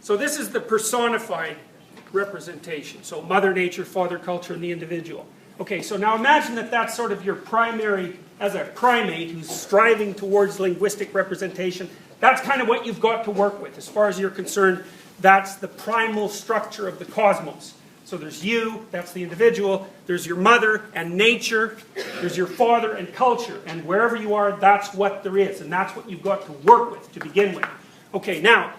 So this is the personified representation. So Mother Nature, Father Culture, and the individual. Okay, so now imagine that that's sort of your primary, as a primate who's striving towards linguistic representation, that's kind of what you've got to work with. As far as you're concerned, that's the primal structure of the cosmos. So there's you, that's the individual, there's your mother and nature, there's your father and culture, and wherever you are, that's what there is, and that's what you've got to work with to begin with. Okay, now,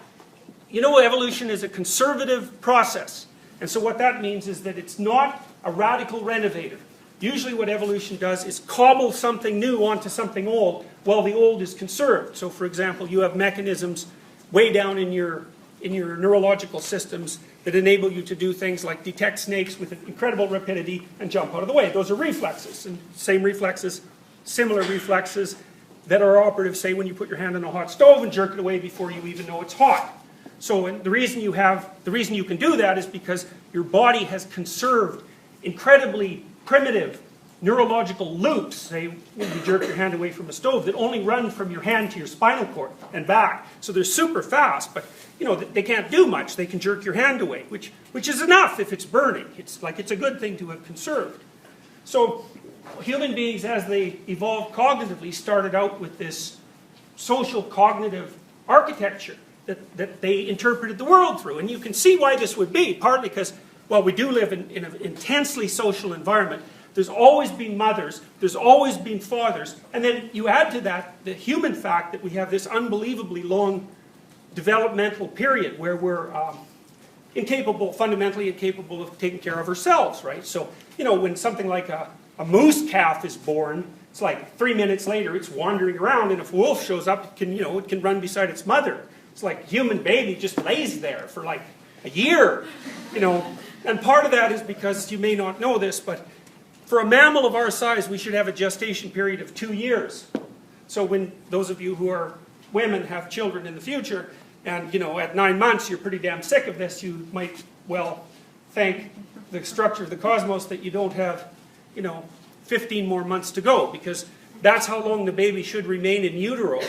you know evolution is a conservative process, and so what that means is that it's not a radical renovator. Usually what evolution does is cobble something new onto something old while the old is conserved. So for example, you have mechanisms way down in your neurological systems that enable you to do things like detect snakes with incredible rapidity and jump out of the way. Those are reflexes, and same reflexes, similar reflexes that are operative, say, when you put your hand on a hot stove and jerk it away before you even know it's hot. So the reason you can do that is because your body has conserved incredibly primitive neurological loops, say when you jerk your hand away from a stove, that only run from your hand to your spinal cord and back. So they're super fast, but you know they can't do much. They can jerk your hand away, which is enough if it's burning. It's a good thing to have conserved. So human beings, as they evolved cognitively, started out with this social cognitive architecture that they interpreted the world through. And you can see why this would be, partly because, well, we do live in an intensely social environment. There's always been mothers, there's always been fathers, and then you add to that the human fact that we have this unbelievably long developmental period where we're fundamentally incapable of taking care of ourselves, right? So, you know, when something like a moose calf is born, it's like 3 minutes later it's wandering around, and if a wolf shows up, it can run beside its mother. It's like a human baby just lays there for like a year, you know. And part of that is because, you may not know this, but for a mammal of our size, we should have a gestation period of 2 years. So when those of you who are women have children in the future, and you know, at 9 months you're pretty damn sick of this, you might well thank the structure of the cosmos that you don't have, 15 more months to go, because that's how long the baby should remain in utero.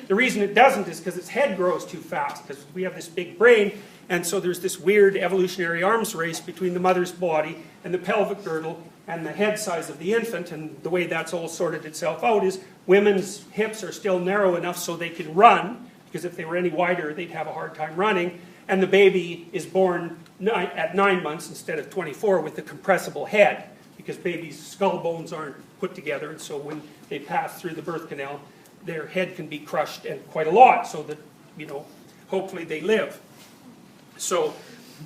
The reason it doesn't is because its head grows too fast, because we have this big brain, and so there's this weird evolutionary arms race between the mother's body and the pelvic girdle and the head size of the infant, and the way that's all sorted itself out is women's hips are still narrow enough so they can run, because if they were any wider they'd have a hard time running, and the baby is born at 9 months instead of 24 with the compressible head, because babies' skull bones aren't put together, and so when they pass through the birth canal, their head can be crushed, and quite a lot, so that, hopefully they live. So,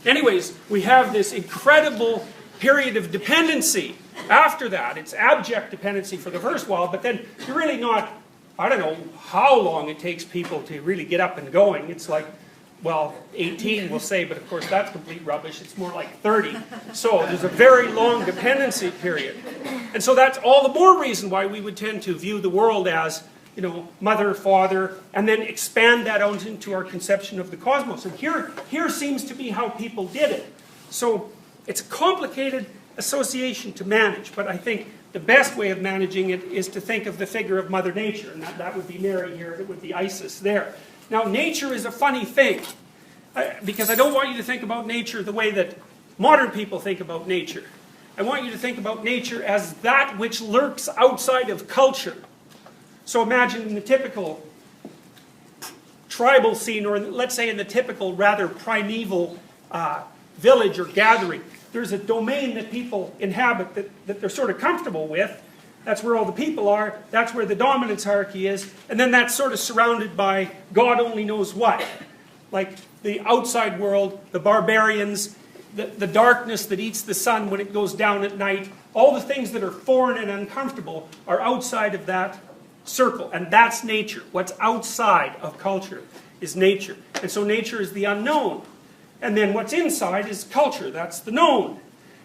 anyways, we have this incredible period of dependency. After that, it's abject dependency for the first while, but then you're really not, I don't know how long it takes people to really get up and going. It's like, well, 18 we'll say, but of course that's complete rubbish. It's more like 30. So there's a very long dependency period. And so that's all the more reason why we would tend to view the world as, mother, father, and then expand that out into our conception of the cosmos. And here seems to be how people did it. So it's a complicated association to manage, but I think the best way of managing it is to think of the figure of Mother Nature, and that would be Mary here, it would be Isis there. Now, nature is a funny thing, because I don't want you to think about nature the way that modern people think about nature. I want you to think about nature as that which lurks outside of culture. So imagine in the typical tribal scene, or let's say in the typical rather primeval village or gathering, there's a domain that people inhabit that they're sort of comfortable with. That's where all the people are, that's where the dominance hierarchy is, and then that's sort of surrounded by God only knows what. Like the outside world, the barbarians, the darkness that eats the sun when it goes down at night, all the things that are foreign and uncomfortable are outside of that circle, and that's nature. What's outside of culture is nature. And so nature is the unknown. And then what's inside is culture, that's the known.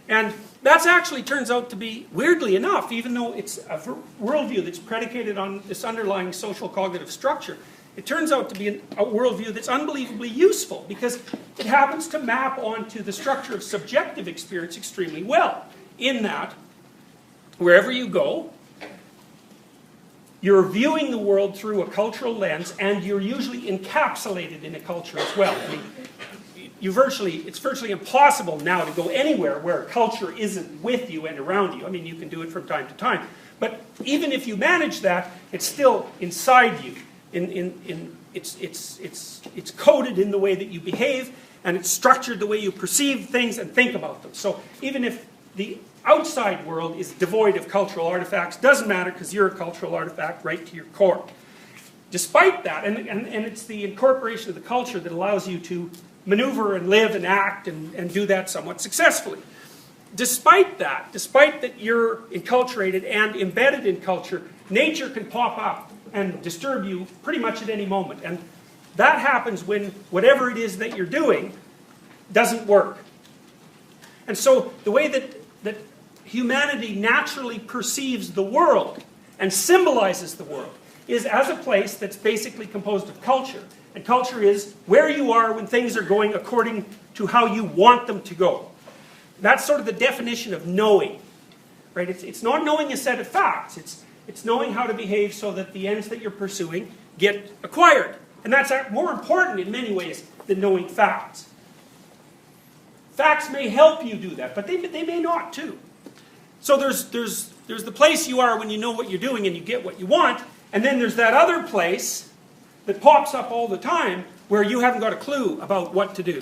And that actually turns out to be, weirdly enough, even though it's a worldview that's predicated on this underlying social cognitive structure, it turns out to be a worldview that's unbelievably useful, because it happens to map onto the structure of subjective experience extremely well. In that, wherever you go, you're viewing the world through a cultural lens, and you're usually encapsulated in a culture as well. I mean, it's virtually impossible now to go anywhere where culture isn't with you and around you. I mean, you can do it from time to time. But even if you manage that, it's still inside you. It's coded in the way that you behave, and it's structured the way you perceive things and think about them. So even if the outside world is devoid of cultural artifacts, doesn't matter because you're a cultural artifact right to your core. Despite that, and it's the incorporation of the culture that allows you to maneuver and live and act and do that somewhat successfully. Despite that you're enculturated and embedded in culture, nature can pop up and disturb you pretty much at any moment. And that happens when whatever it is that you're doing doesn't work. And so the way that humanity naturally perceives the world and symbolizes the world is as a place that's basically composed of culture. And culture is where you are when things are going according to how you want them to go. That's sort of the definition of knowing. Right? It's not knowing a set of facts. It's knowing how to behave so that the ends that you're pursuing get acquired. And that's more important in many ways than knowing facts. Facts may help you do that, but they may not too. So there's the place you are when you know what you're doing and you get what you want, and then there's that other place that pops up all the time where you haven't got a clue about what to do.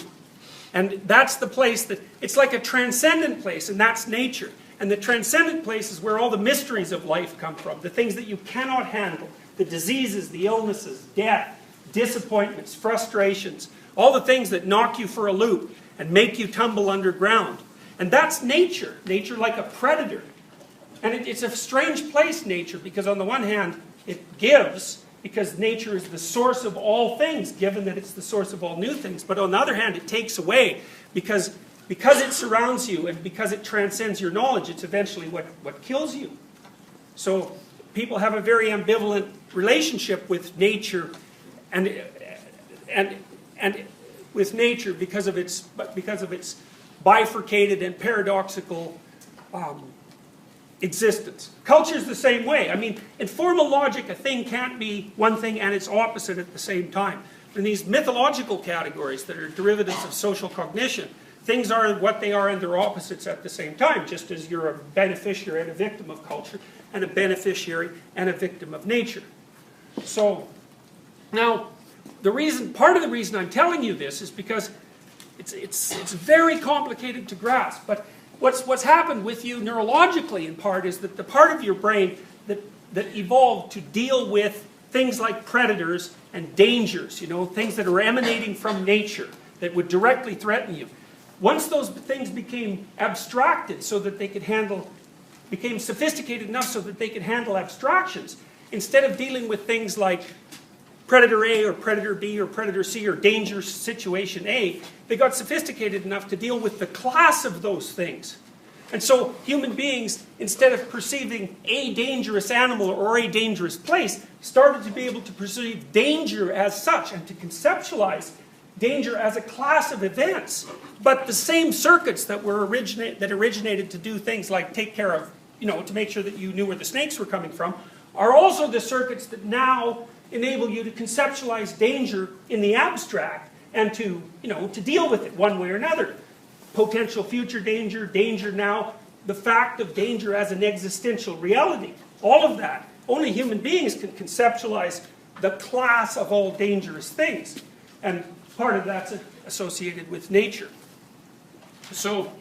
And that's the place that, it's like a transcendent place, and that's nature. And the transcendent place is where all the mysteries of life come from, the things that you cannot handle, the diseases, the illnesses, death, disappointments, frustrations, all the things that knock you for a loop and make you tumble underground. And that's nature, nature like a predator. And it's a strange place, nature, because on the one hand, it gives, because nature is the source of all things, given that it's the source of all new things. But on the other hand, it takes away, because it surrounds you and because it transcends your knowledge, it's eventually what kills you. So people have a very ambivalent relationship with nature and with nature because of its bifurcated and paradoxical existence. Culture is the same way. I mean, in formal logic, a thing can't be one thing and its opposite at the same time. In these mythological categories that are derivatives of social cognition, things are what they are and their opposites at the same time, just as you're a beneficiary and a victim of culture, and a beneficiary and a victim of nature. So, now, part of the reason I'm telling you this is because it's very complicated to grasp, but what's happened with you neurologically in part is that the part of your brain that evolved to deal with things like predators and dangers, things that are emanating from nature that would directly threaten you. Once those things became abstracted so that they could became sophisticated enough so that they could handle abstractions, instead of dealing with things like Predator A or Predator B or Predator C or danger situation A, they got sophisticated enough to deal with the class of those things. And so human beings, instead of perceiving a dangerous animal or a dangerous place, started to be able to perceive danger as such and to conceptualize danger as a class of events. But the same circuits that originated to do things like take care of, to make sure that you knew where the snakes were coming from, are also the circuits that now enable you to conceptualize danger in the abstract and to deal with it one way or another. Potential future danger, danger now, the fact of danger as an existential reality. All of that. Only human beings can conceptualize the class of all dangerous things. And part of that's associated with nature. So